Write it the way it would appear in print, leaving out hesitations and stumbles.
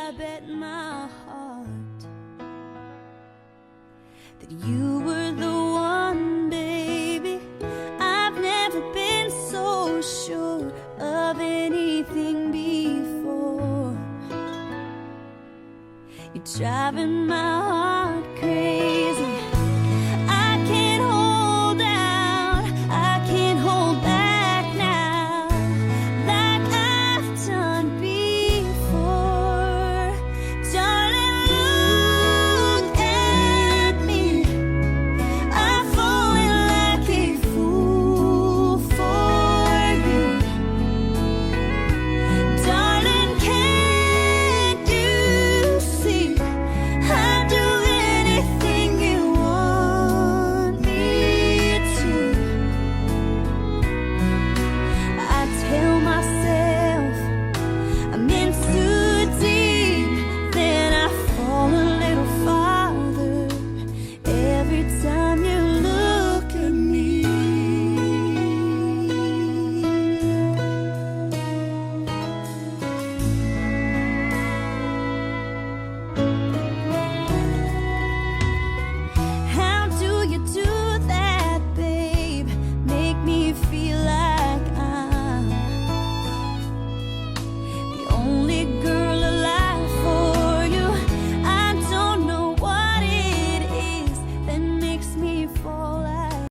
I bet my heart that you were the one, baby. I've never been so sure of anything before. You're driving my heart